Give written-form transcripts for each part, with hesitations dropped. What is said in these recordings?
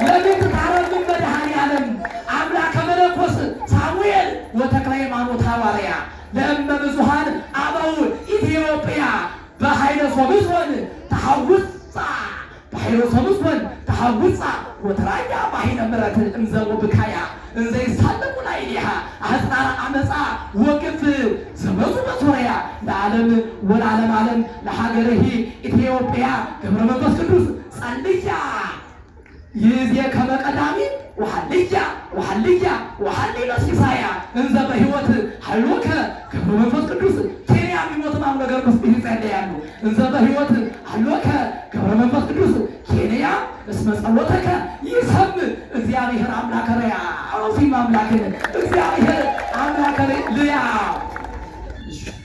ለቤት ታረም መድኃኔዓለም አምላከ መለኮት ሳሙኤል ወተክለ ሃይማኖት ሐዋርያ ለእመ ብዙኃን አበው ኢትዮጵያ በኃይለ ሶምሶን ተሐውፃ በኃይለ ሶምሶን ተሐውፃ ወተራያ በኃይለ ምሕረት እንዘው ብካያ እንዘ ይሳለቁ ላዕሌሃ አሕፃረ አመፃ ወግፍ ዘበዙ በሶርያ ለዓለም ወለዓለመ ዓለም ለሀገርህ ኢትዮጵያ ገብረ መንፈስ ቅዱስ ጸልያ ይዜ ከመ ቀዳሚ ወሐልያ ሲሳያ እንዘ በሕይወት ሀሎከ ገብረ መንፈስ ቅዱስ ኬንያ ቢሞት ማም ነገር መስጥ ይጸልያሉ እንዘ በሕይወት ሀሎከ ገብረ መንፈስ ቅዱስ ኬንያ እስመ ጸሎተከ ይሰም እግዚአብሔር አምላከ ርያ አውሲም አምላክን እግዚአብሔር አምላከ ልያ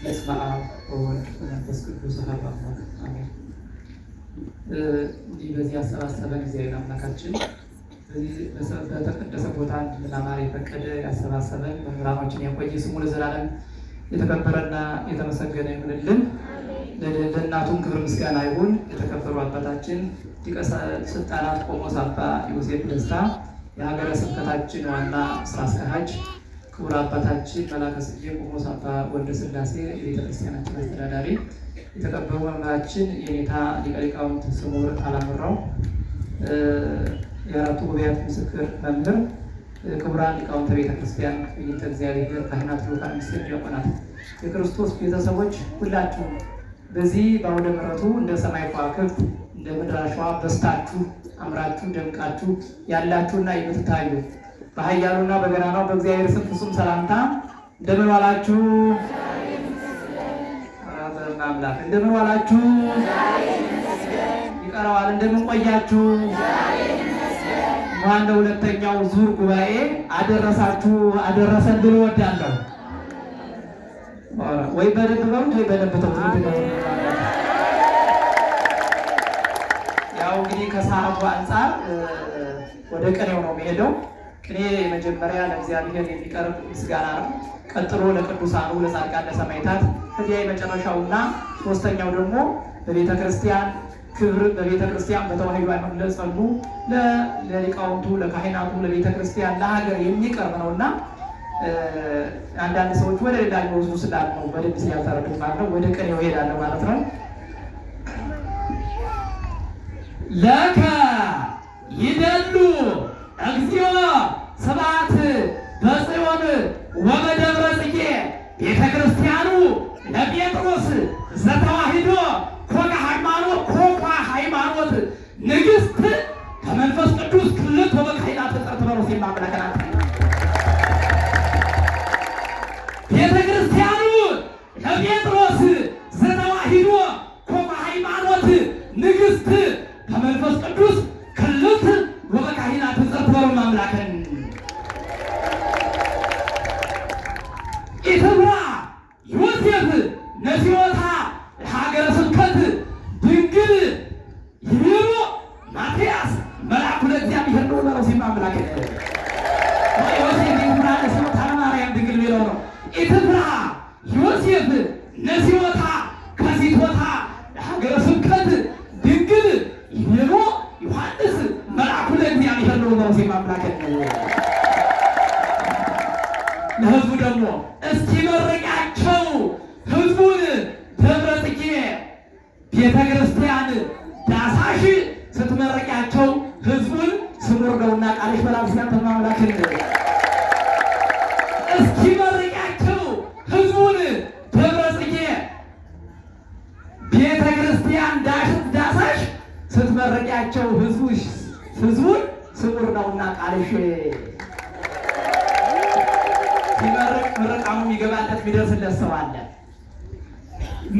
በስመ አብ ወወልድ ወመንፈስ ቅዱስ አሐዱ አምላክ አሜን። እንዲህ በዚህ አሰባሰበን እግዚአብሔር አምላካችን በዚህ በተቀደሰ ቦታ እንድንማር የፈቀደ ያሰባሰበን መምህራኖችን ያቆየ ስሙ ለዘላለም የተከበረና የተመሰገነ ይሁንልን። ለእናቱም ክብር ምስጋና ይሁን። የተከበሩ አባታችን ሊቀ ስልጣናት ቆሞስ አባ ዮሴፍ ደስታ የሀገረ ስብከታችን ዋና ስራ አስኪያጅ፣ ክቡር አባታችን መላከ ስዬ ቆሞስ አባ ወልደ ሥላሴ የቤተክርስቲያናችን አስተዳዳሪ፣ የተከበሩ መምህራችን የኔታ ሊቀ ሊቃውንት ስሙር አላምራው የአራቱ ጉባኤያት ምስክር መምህር፣ ክቡራን ሊቃውንተ ቤተክርስቲያን፣ ይንተ እግዚአብሔር ካህናት፣ ልኡካን፣ ምስጢር ዲያቆናት፣ የክርስቶስ ቤተሰቦች ሁላችሁም በዚህ በአውደ ምሕረቱ እንደ ሰማይ ከዋክብት እንደ ምድር አሸዋ በስታችሁ አምራችሁ ደምቃችሁ ያላችሁና የምትታዩ በኃያሉና በገናናው በእግዚአብሔር ስም ፍጹም ሰላምታ እንደምን ዋላችሁ? አምላክ እንደምን ዋላችሁ? ይቀረዋል እንደምን ቆያችሁ? እንኳን ለሁለተኛው ዙር ጉባኤ አደረሳችሁ አደረሰን ብሎ ወዳለሁ። ወይ በደንብ በሉት ወይ በደንብ ተውት። ያው እንግዲህ ከሰዓቱ አንጻር ወደ ቅኔው ነው የሚሄደው። ቅኔ መጀመሪያ ለእግዚአብሔር የሚቀርብ ምስጋና ነው። ቀጥሎ ለቅዱሳኑ ለጻድቃን ለሰማዕታት፣ ከዚያ የመጨረሻውና ሶስተኛው ደግሞ በቤተ ክርስቲያን ክብር በቤተ ክርስቲያን በተዋሕዶ ሃይማኖት ለጸኑ ለሊቃውንቱ ለካህናቱ ለቤተ ክርስቲያን ለሀገር የሚቀርብ ነውና አንዳንድ ሰዎች ወደ ሌላ ወዙ ስላል ነው በደንብ ሲያልተረዱት ማለት ነው። ወደ ቅኔው እሄዳለሁ ማለት ነው። ለከ ይደሉ እግዚኦ ስብሐት በጽዮን ወበደብረ ጽጌ ቤተ ክርስቲያኑ ለጴጥሮስ ዘተዋሕዶ ኮከ ሃይማኖት ንግሥት ከመንፈስ ቅዱስ ክልት ወበካይናት ተጠርጥበሮስ የማመለከናት ቤተ ክርስቲያኑ ለጴጥሮስ ዘተዋሕዶ ኮከ ሃይማኖት ንግሥት ከመንፈስ ቅዱስ ክልት ወበካይናት ተጠርጥበሮስ ማምላከን ኢትብራ ዮሴፍ ነሲዮታ ሀገረ ስብከት ድንግል ይብሩ ማትያስ መልአኩ ለእግዚአብሔር ነው ለሮሲ ማምላክ ዮሴፍ ይብራ ነሲዮታ ለማርያም ድንግል ቢለው ነው። ኢትብራ ዮሴፍ ነሲዮታ ከሲቶታ ሀገረ ስብከት ድንግል ይብሩ ዮሐንስ መልአኩ ለእግዚአብሔር ነው ለሮሲ ማምላክ ለህዝቡ ደግሞ እስኪ መረቂያቸው ህዝቡን ደብረ ጽጌ ቤተ ክርስቲያን ዳሳሽ ስትመረቂያቸው ህዝቡን ስሙር ነውና ቃልሽ በላብስያን ተማምላክን እስኪ መረቂያቸው ህዝቡን ደብረ ጽጌ ቤተ ክርስቲያን ዳሳሽ ስትመረቂያቸው ህዝቡን ስሙር ነውና ቃልሽ ሲመረቅ ምረቃሙ የሚገባለት የሚደርስለት ሰው አለ።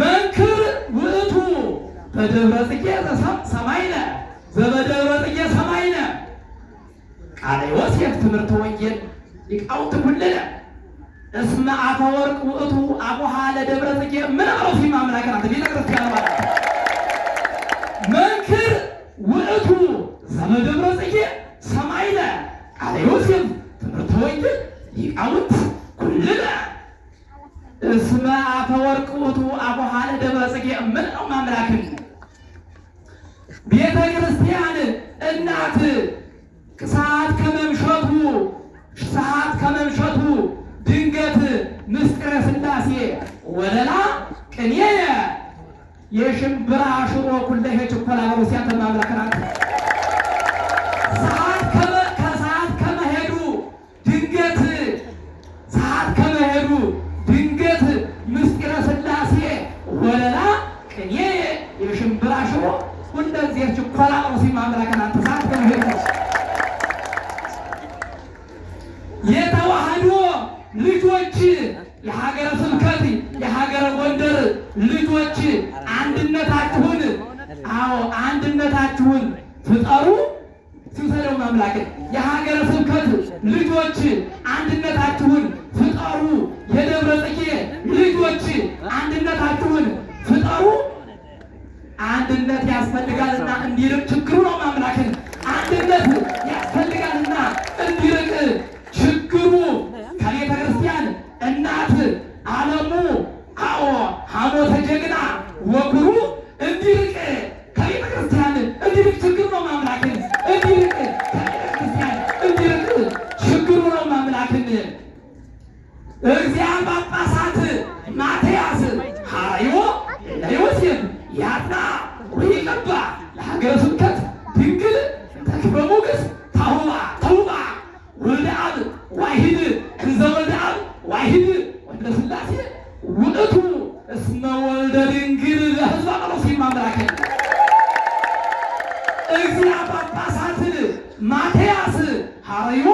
መንክር ውእቱ በደብረ ጽጌ ሰማይነ ዘበደብረ ጽጌ ሰማይነ ቃለ ዮሴፍ ትምህርተ ወንጌል ሊቃውንት ኩልነ እስመ አፈወርቅ ውእቱ አቡሃ ለደብረ ጽጌ ምን ነው ሲማምላከናት ቤተ ክርስቲያን ማለት መንክር ውእቱ ዘበደብረ ጽጌ ሰማይነ ቃለ ዮሴፍ ትምህርተ ወንጌል ሊቃውንት ኩልነ እስመ አፈወርቅ ውእቱ አቡሃ ለደብረ ጽጌ ምን ነው ማምላክን ቤተ ክርስቲያን እናት ሰዓት ከመምሸቱ ድንገት ምስጢረ ሥላሴ ወለላ ቅኔ የሽምብራ ሽሮ ኩለሄ ችኮላ ሩሲያን ተማምለከናት ሰዓት ከመሄዱ ድንገት ምስጢረ ሥላሴ ወለላ ቅኔ የሽምብራ ሽሮ ሁለዚህ ችኮላ ሩሲ ማምለከናት ሰዓት ከመሄዱ የተዋህዶ ልጆች የሀገረ ስብከት የሀገረ ጎንደር ልጆች አንድነታችሁን ፍጠሩ ሲሰደው ማምላክ የሀገረ ስብከት ልጆች አንድነታችሁን ፍጠሩ የደብረ ጽጌ ልጆች አንድነታችሁን ፍጠሩ አንድነት ያስፈልጋልና እንዲርቅ ችግሩ ነው ማምላክን አንድነት ያስፈልጋልና እንዲርቅ ችግሩ ከቤተ ክርስቲያን እናት ዓለሙ ሐሞተ ጀግና ወግሩ እንዲርቅ ከቤተ ክርስቲያን እንዲርቅ ችግሩ ነው ማምላክን እንዲርቅ ከቤተ ክርስቲያን እንዲርቅ ችግሩ ነው ማምላክን እግዚአብሔር ጳጳሳት ማትያስ ሐራዮ ለዮሴፍ ያጥና ወይቀባ ለሀገረ ስብከት ድንግል ተክብረ ሞገስ ተውባ ወልደ አብ ዋሂድ እንዘ ወልደ አብ ዋሂድ ወልደ ሥላሴ ውእቱ እስመ ወልደ ድንግል ለሕዝበ ቀሎሲ ማምላክን እግዚአብሔር ጳጳሳት ማትያስ ሐራዮ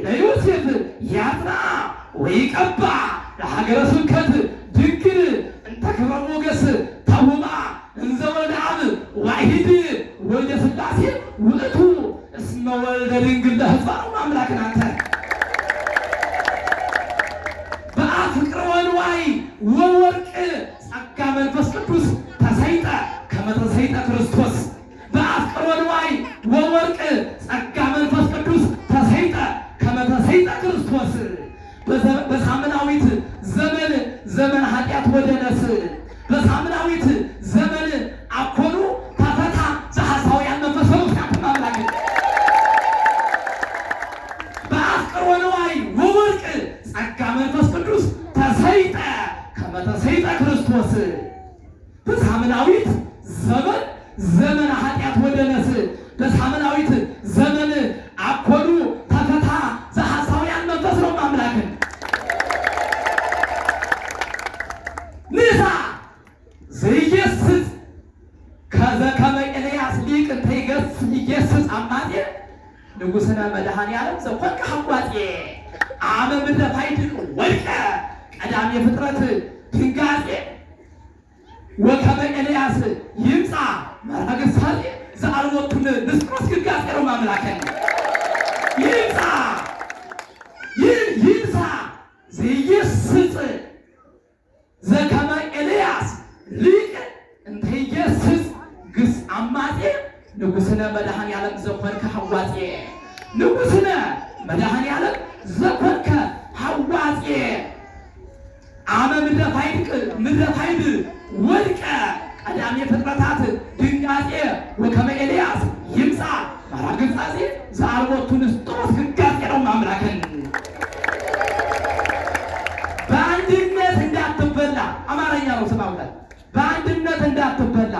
ለዮሴፍ ያጥና ወይቀባ ለሀገረ ስብከት ድንግል ተክብረ ሞገስ ተውባ እንዘ ወልደ አብ ዋሂድ ወልደ ሥላሴ ውእቱ እስመ ወልደ ድንግል ለሕዝበ ማምላክን አንተ በአፍቅረ ወንዋይ ወወርቅ ጸጋ መንፈስ ቅዱስ ተሰይጠ ከመ ተሰይጠ ክርስቶስ በአፍቅረ ወንዋይ ወወርቅ ጸጋ መንፈስ ቅዱስ ተሰይጠ ከመ ተሰይጠ ክርስቶስ በሳምናዊት ዘመን ኃጢአት ወደነስ በሳምናዊት ዘመን አኮኑ ተፈታ ዘሐሳውያን መንፈስ ቅዱስ ማምላክ በአፍቅረ ወንዋይ ወወርቅ ጸጋ መንፈስ ቅዱስ ተሰይጠ ከመ ተሰይጠ ክርስቶስ በሳምናዊት ዘመን ኃጢአት ወደነስ በሳምናዊት ዘመን አኮኑ ተፈታ ዘሐሳውያን መንፈስ ነው ማምላክን ንሳ ዘይገስጽ ከመ ኤልያስ ሊቅ ይገስጽ አማጼ ንጉሥነ መድኃኔዓለም ዘኮንከ ሐዋጼ አመ ምድረ ፋይድቅ ወድቀ ቀዳሜ ፍጥረት ድንጋጼ ወከመ ኤልያስ ይምጻ መራግሳጼ ዘአልቦቱን ንስጥሮስ ግጋጼ ነው ማምላከን ይምጻ ዘይገስጽ ዘከመ ኤልያስ ሊቅ እንተ ይገስጽ ግስ አማጼ ንጉሥነ መድኃኔዓለም ዘኮንከ ሐዋጼ ንጉሥነ መድኃኔዓለም ዘኮንከ ሐዋጼ አመ ምድረ ፋይድ ወድቀ ቀዳሜ ፍጥረታት ድንጋጼ ወከመ ኤልያስ ይምጻ መራግሳጼ ዘአልቦቱ ንስጥሮስ ግጋጼ ነው ማምላክን በአንድነት እንዳትበላ አማርኛ ነው ስማውጣት በአንድነት እንዳትበላ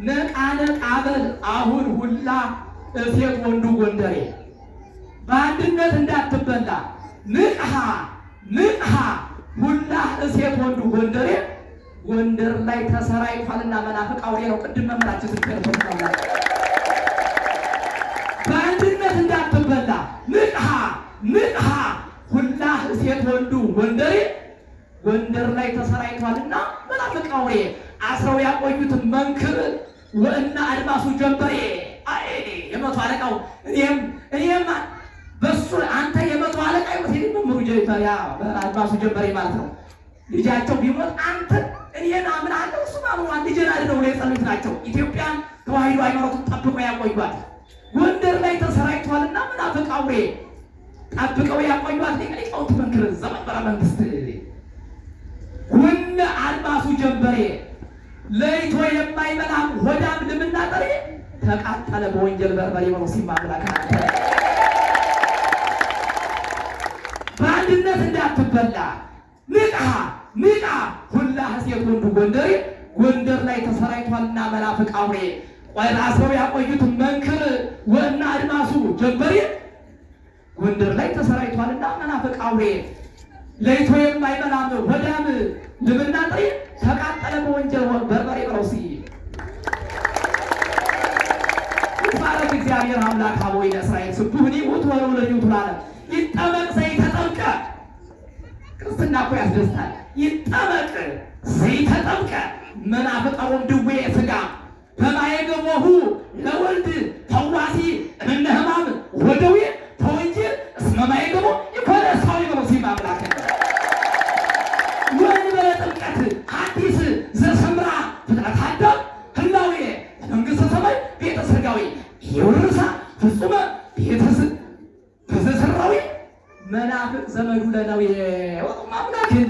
ነቃነቃ በል አሁን ሁላ እሴት ወንዱ ጎንደሬ በአንድነት እንዳትበላ ንቅሃ ሁላ እሴት ወንዱ ጎንደሬ ጎንደር ላይ ተሰራይቷልና መናፍቅ አውሬ ነው ቅድም መምራችሁ ትከርቶታላ በአንድነት እንዳትበላ ንቅሃ ሁላ እሴት ወንዱ ጎንደሬ ጎንደር ላይ ተሰራይቷልና መናፍቅ አውሬ አስረው ያቆዩት መንክር ወእና አድማሱ ጀንበሬ የመቶ አለቃው እኔም በሱ አንተ የመቶ አለቃ ይወት መምሩ ጀይታያ አድማሱ ጀንበሬ ማለት ነው ልጃቸው ቢሞት አንተ እኔን አምናለሁ እሱ ማምኑ አንድ ጀናል ነው የጸሎት ናቸው ኢትዮጵያን ተዋሂዶ ሃይማኖቱን ጠብቆ ያቆዩት ጎንደር ላይ ተሰራይቷልና መናፍቅ አውሬ ጠብቀው ያቆዩት ሊቃውንት መንክር ዘመንበረ መንግስት ወእና አድማሱ ጀንበሬ ለይቶ የማይበላም ሆዳም ልምና ጠሬ ተቃጠለ በወንጀል በርበሬ ነው ሲማምላክ እንዳትበላ ንቃ ንቃ ሁላ ሴት ወንዱ ጎንደሬ ጎንደር ላይ ተሰራይቷልና መናፍቅ አውሬ አስረው ያቆዩት መንክር ወና አድማሱ ጀንበሬ ጎንደር ላይ ተሰራይቷልና መናፍቅ አውሬ ለይቶ የማይበላም ወዳም ልብና ጥሬ ተቃጠለ በወንጀል በርበሬ ብለውሲ ይባረክ እግዚአብሔር አምላክ አቦይ ለእስራኤል ስቡህኒ ውት ወለው ለዩት ላለ ይጠመቅ ዘይተጠምቀ ክርስትና እኮ ያስደስታል። ይጠመቅ ዘይተጠምቀ መናፍቃውን ድዌ ሥጋ በማየገቦሁ ለወልድ ፈዋሲ እምነ ሕማም ወደዌ ተወንጀል እስመ ማየገቦ ይኮነ ሰው ይገቦ ሲማምላክ ወንበረ ጥምቀት ሐዲስ ዘሰምራ ፍጥረት አዳም ህላዌ መንግሥተ ሰማይ ቤተ ሥጋዊ የወርሳ ፍጹመ ቤተ ሥራዊ መናፍቅ ዘመዱ ለነዌ ማምላክን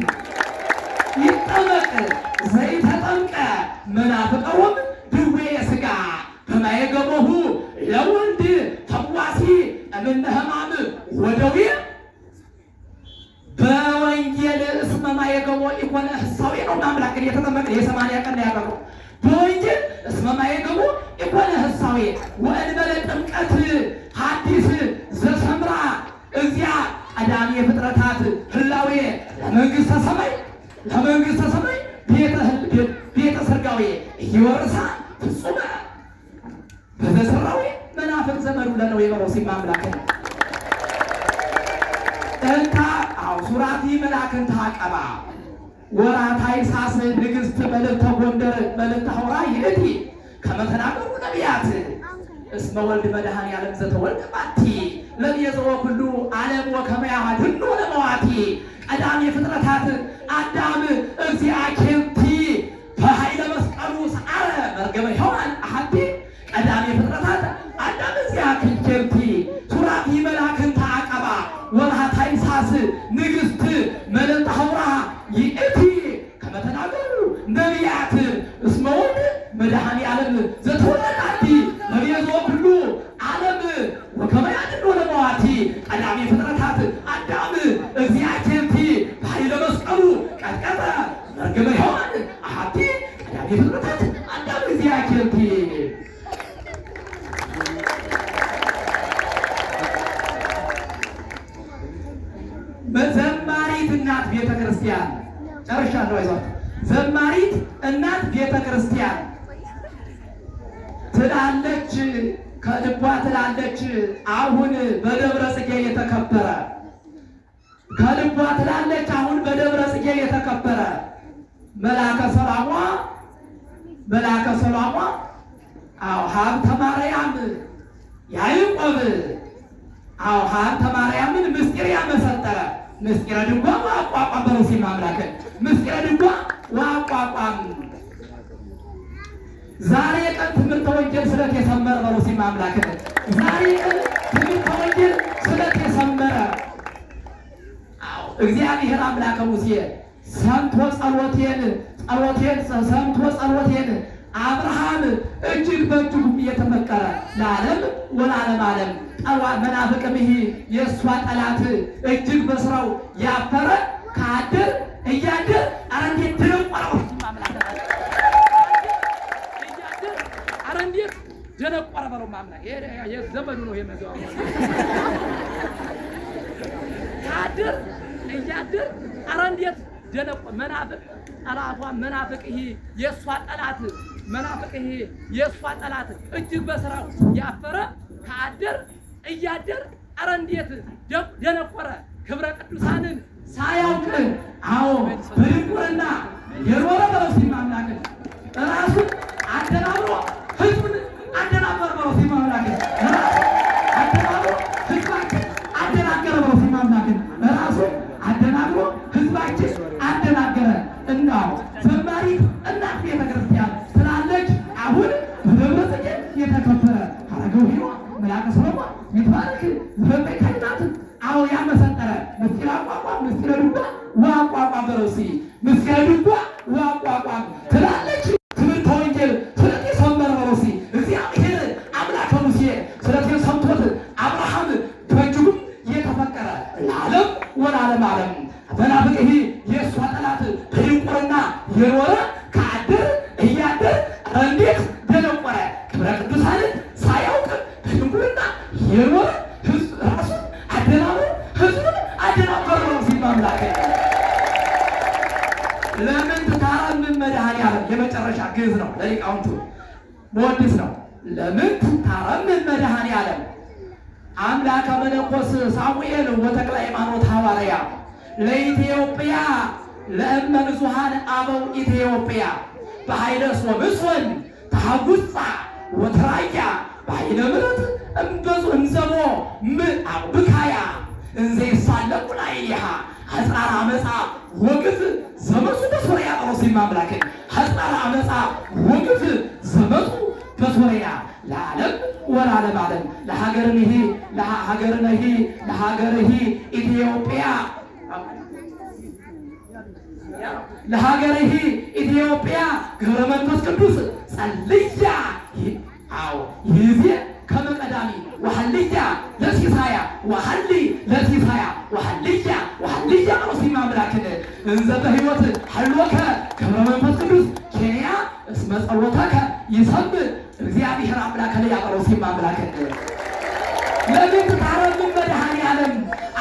ይጠመቅ ዘይተጠምቀ መናፍቀውም ድዌ ሥጋ በማየገቦሁ ለወልድ ፈዋሲ እምነ ሕማም ወደዌ በወንጌል እስመ ማየገቦ ኢኮነ ሕሳዌ ነው። ማምላክን የተጠመቀ የ80 ቀን ያቀረው በወንጌል እስመ ማየገቦ ኢኮነ ሕሳዌ ወእንበለ ጥምቀት ሐዲስ ዘሰምራ እግዚአ ቀዳሚ ፍጥረታት ህላዌ ለመንግሥተ ሰማይ ቤተ ሥጋዌ እየወርሳ ፍጹመ በተሰራዊ መናፍቅ ዘመዱ ለነዌ በሮሲ ማምላክ እንታ ሱራቲ መላክን ታቀባ ወራታይ ሳስ ንግሥት መልዕልተ ጎንደር መልዕልተ ሐውራ ይእቲ ከመተናገሩ ነቢያት እስመ ወልድ መድኃኔ ዓለም ዘተወልደ ባቲ ለቤዘወ ኩሉ ዓለም ወከመ ያድኅኖ ለመዋቲ ቀዳሚ ፍጥረታት አዳም እግዚአ ኬልቲ በኃይለ መስቀሉ ሰዓረ መርገመ ሔዋን አሐቲ ቀዳሚ ፍጥረታት አዳም እግዚአ ኬልቲ ሱራፊ መላክን ተዓቀባ ወርኃ ታኅሣሥ ንግሥት መልዕልተ ሐውራ ይእቲ ከመ ተናገሩ ነቢያት እስመ ወልድ መድኃኔ ዓለም ዘተወልደ ባቲ ለቤዘወ ኩሉ ዓለም ወከመ ያድኅኖ ለመዋቲ ቀዳሚ ፍጥረታት አዳም እግዚአ ኬልቲ በኃይለ መስቀሉ ቀጥቀጠ መርገመ ሔዋን አሐቲ ቀዳሚ ፍጥረታት አዳም እግዚአ ኬልቲ በዘማሪት እናት ቤተ ክርስቲያን ጨርሻለሁ። አይዟት ዘማሪት እናት ቤተ ክርስቲያን ትላለች ከልቧ ትላለች አሁን በደብረ ጽጌ የተከበረ ከልቧ ትላለች አሁን በደብረ ጽጌ የተከበረ መላከ ሰላሟ ሀብተ ማርያም ያዕቆብ ሀብተ ማርያምን ምስጢር ያመሰጠረ ምስጢረ ድጓ ወአቋቋም በሮሲ ማምላክ ምስጢረ ድጓ ወአቋቋም ዛሬ ቀን ትምህርተ ወንጌል ስለት የሰመረ በሮሲ ማምላክ ዛሬ ቀን ትምህርተ ወንጌል ስለት የሰመረ እግዚአብሔር አምላከ ሙሴ ሰምቶ ጸሎቴን ሰምቶ ጸሎቴን አብርሃም እጅግ በእጅጉ እየተመከረ ለዓለም ወለዓለም ዓለም መናፍቅም ይሄ የእሷ ጠላት እጅግ በስራው ያፈረ ከአድር እያድር ኧረ እንዴት ደነቆረው ኧረ እንዴት ደነቆረ በለው ማምና የዘመዱ ነው የመዘው ከአድር እያድር ኧረ እንዴት ደነቆ መናፍቅ ጠላቷ መናፍቅ ይሄ የእሷ ጠላት መናፍቅ ይሄ የእሷ ጠላት እጅግ በስራው ያፈረ ከአድር እያደር ኧረ እንዴት ደነቆረ ክብረ ቅዱሳንን ሳያውቅ በድንቁርና የኖረ በሮሲ ማምላክ ራሱን አደናብሮ ህዝቡን አደናበረ በሮሲ ማምላክ አደናብሮ ህዝባችን አደናገረ በሮሲ ማምላክ ራሱ አደናግሮ ህዝባችን አደናገረ። እናው ዘማሪት እናት ቤተ ክርስቲያን ትላለች አሁን በደብረ ጽጌ የተከበረ ሀረገው ሂሮ መላከ ሰሎሞን ይትባረክ በመካይናት ያመሰጠረ ምስጢረ አቋቋም ምስጢረ ድጓ ወአቋቋም በሮሲ ምስጢረ ድጓ ወአቋቋም ትላለች ትምህርተ ወንጌል ስለት የሰመረ በሮሲ እግዚአብሔር አምላከ ሙሴ ስለት የሰምቶት አብርሃም በእጅጉም የተፈቀረ ለዓለም ወለዓለም ዓለም መናፍቅ ይሄ የእሷ ጠላት በድንቁርና የኖረ ከአድር እያደር እንዴት ደነቆረ ክብረ ቅዱሳንን ሳያውቅ በድንቁርና የኖረ ህዝብ ራሱን አደናብሮ ህዝቡን አደናበረ ነው ሲል አምላክ ለምን ትታረምን መድኃኔዓለም የመጨረሻ ግዕዝ ነው ለሊቃውንቱ መወድስ ነው። ለምን ትታረምን መድኃኔዓለም አምላከ መነኮስ ሳሙኤል ወተክለ ሃይማኖት ሐዋርያ ለኢትዮጵያ ለእመ ብዙኃን አበው ኢትዮጵያ በኃይለ ሶምሶን ተሐጉጻ ወትራያ በኃይለ ምሕረት እምዘቦ ብካያ እንዘ ይሳለቁ ላዕሌሃ ሐጻረ ዓመፃ ወግፍ ዘመፁ በሶርያ ጠሮሲማ አምላክ ሐጻረ ዓመፃ ወግፍ ዘመፁ በሶርያ ለዓለም ወለዓለም ዓለም ለሀገርንሂ ኢትዮጵያ ለሀገርሂ ኢትዮጵያ ገብረ መንፈስ ቅዱስ ጸልያ ይዜ ከመቀዳሚ ወሐልያ ለሲሳያ ወሐልያ ሮሲማ አምላክን እንዘ በሕይወት ሐሎከ ገብረ መንፈስ ቅዱስ ኬንያ እስመ ጸሎተከ ይሰምዕ እግዚአብሔር አምላከ ለያቀሮሲማ አምላክን ለምን ትታረምን መድኃኔዓለም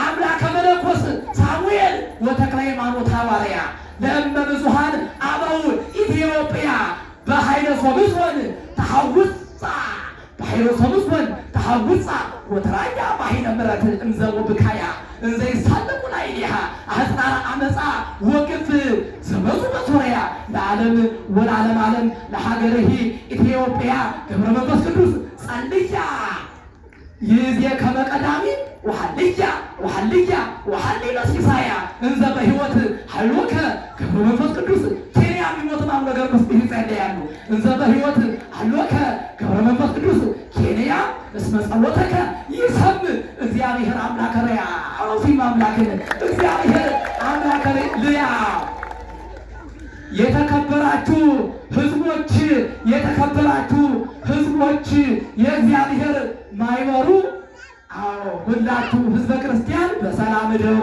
አምላከ መነኮስ ሳሙኤል ወተክለ ሃይማኖት ሐዋርያ ለእመ ብዙኃን አበው ኢትዮጵያ በኃይለ ሶምሶን ተሐጉጻ ወትራያ በኃይለ ምሕረት እምዘቦ ብካያ እንዘ ይሳለቁ ላዕሌሃ ሐጻረ ዓመፃ ወግፍ ዘመፁ በሶርያ ለዓለም ወለዓለም ዓለም ለሀገርሂ ኢትዮጵያ ገብረ መንፈስ ቅዱስ ጸልያ ይዜ ከመቀዳሚ ወሐልያ ለሲሳያ እንዘ በሕይወት ሐሎከ ገብረ መንፈስ ቅዱስ ኬንያ ቢሞት ማም ነገር መስጠት ይጸልያሉ እንዘ በሕይወት ሐሎከ ገብረ መንፈስ ቅዱስ ኬንያ እስመ ጸሎተከ ይሰምዕ እግዚአብሔር አምላከ ለያ ሮሲማ አምላክን እግዚአብሔር አምላከ ለያ የተከበራችሁ ህዝቦች የእግዚአብሔር ማይበሩ ሁላችሁ ህዝበ ክርስቲያን በሰላም እደሩ።